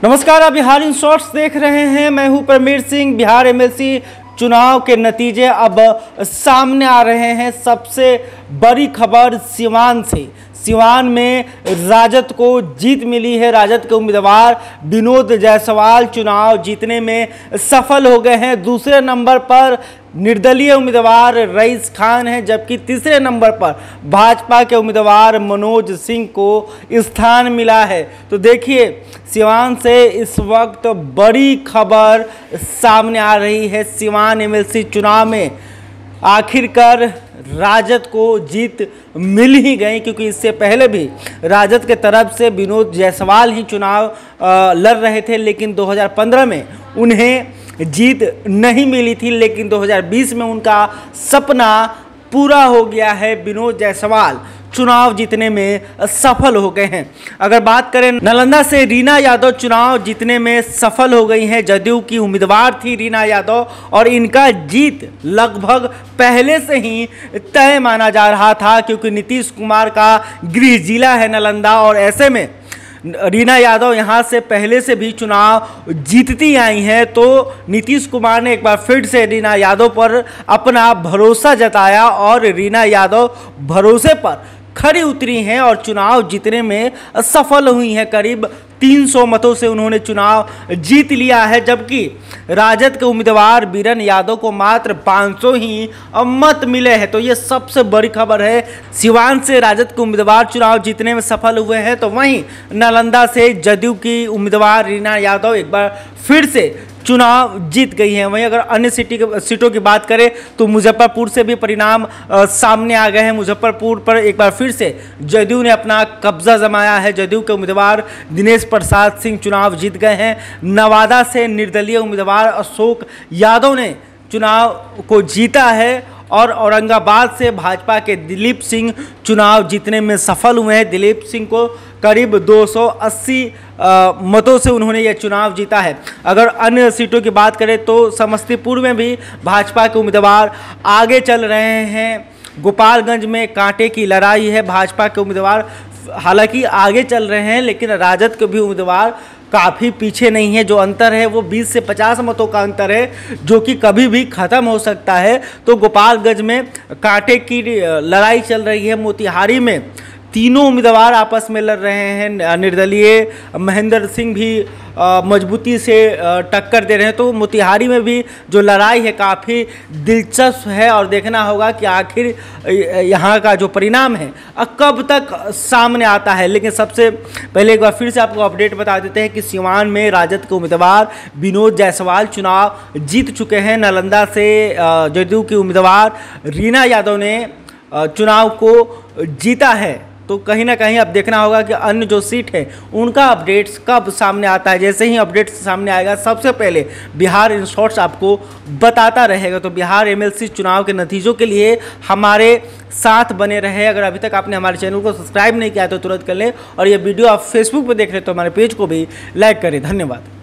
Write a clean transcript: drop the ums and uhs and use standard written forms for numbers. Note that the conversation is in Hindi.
नमस्कार, आप बिहार इन शॉर्ट्स देख रहे हैं। मैं हूं परमीर सिंह। बिहार एमएलसी चुनाव के नतीजे अब सामने आ रहे हैं। सबसे बड़ी खबर सिवान से। सिवान में राजद को जीत मिली है। राजद के उम्मीदवार विनोद जायसवाल चुनाव जीतने में सफल हो गए हैं। दूसरे नंबर पर निर्दलीय उम्मीदवार रईस खान हैं, जबकि तीसरे नंबर पर भाजपा के उम्मीदवार मनोज सिंह को स्थान मिला है। तो देखिए, सिवान से इस वक्त बड़ी खबर सामने आ रही है। सिवान एमएलसी चुनाव में आखिरकार राजद को जीत मिल ही गई, क्योंकि इससे पहले भी राजद के तरफ से विनोद जायसवाल ही चुनाव लड़ रहे थे, लेकिन 2015 में उन्हें जीत नहीं मिली थी। लेकिन 2020 में उनका सपना पूरा हो गया है। विनोद जायसवाल चुनाव जीतने में सफल हो गए हैं। अगर बात करें नालंदा से, रीना यादव चुनाव जीतने में सफल हो गई हैं। जदयू की उम्मीदवार थी रीना यादव और इनका जीत लगभग पहले से ही तय माना जा रहा था, क्योंकि नीतीश कुमार का गृह जिला है नालंदा, और ऐसे में रीना यादव यहां से पहले से भी चुनाव जीतती आई हैं। तो नीतीश कुमार ने एक बार फिर से रीना यादव पर अपना भरोसा जताया और रीना यादव भरोसे पर खरी उतरी हैं और चुनाव जीतने में सफल हुई हैं। करीब 300 मतों से उन्होंने चुनाव जीत लिया है, जबकि राजद के उम्मीदवार बीरन यादव को मात्र 500 ही मत मिले हैं। तो ये सबसे बड़ी खबर है। सिवान से राजद के उम्मीदवार चुनाव जीतने में सफल हुए हैं, तो वहीं नालंदा से जदयू की उम्मीदवार रीना यादव एक बार फिर से चुनाव जीत गई हैं। वहीं अगर अन्य सीटों की बात करें तो मुजफ्फरपुर से भी परिणाम सामने आ गए हैं। मुजफ्फरपुर पर एक बार फिर से जदयू ने अपना कब्जा जमाया है। जदयू के उम्मीदवार दिनेश प्रसाद सिंह चुनाव जीत गए हैं। नवादा से निर्दलीय उम्मीदवार अशोक यादव ने चुनाव को जीता है और औरंगाबाद से भाजपा के दिलीप सिंह चुनाव जीतने में सफल हुए हैं। दिलीप सिंह को करीब 280 मतों से उन्होंने यह चुनाव जीता है। अगर अन्य सीटों की बात करें तो समस्तीपुर में भी भाजपा के उम्मीदवार आगे चल रहे हैं। गोपालगंज में कांटे की लड़ाई है। भाजपा के उम्मीदवार हालांकि आगे चल रहे हैं, लेकिन राजद के भी उम्मीदवार काफ़ी पीछे नहीं है। जो अंतर है वो 20 से 50 मतों का अंतर है, जो कि कभी भी ख़त्म हो सकता है। तो गोपालगंज में कांटे की लड़ाई चल रही है। मोतिहारी में तीनों उम्मीदवार आपस में लड़ रहे हैं। निर्दलीय महेंद्र सिंह भी मजबूती से टक्कर दे रहे हैं। तो मोतिहारी में भी जो लड़ाई है काफ़ी दिलचस्प है और देखना होगा कि आखिर यहाँ का जो परिणाम है कब तक सामने आता है। लेकिन सबसे पहले एक बार फिर से आपको अपडेट बता देते हैं कि सिवान में राजद के उम्मीदवार विनोद जायसवाल चुनाव जीत चुके हैं। नालंदा से जदयू की उम्मीदवार रीना यादव ने चुनाव को जीता है। तो कहीं ना कहीं अब देखना होगा कि अन्य जो सीट है उनका अपडेट्स कब सामने आता है। जैसे ही अपडेट्स सामने आएगा सबसे पहले बिहार इन शॉर्ट्स आपको बताता रहेगा। तो बिहार एमएलसी चुनाव के नतीजों के लिए हमारे साथ बने रहे। अगर अभी तक आपने हमारे चैनल को सब्सक्राइब नहीं किया तो तुरंत कर लें, और ये वीडियो आप फेसबुक पर देख रहे हैं तो हमारे पेज को भी लाइक करें। धन्यवाद।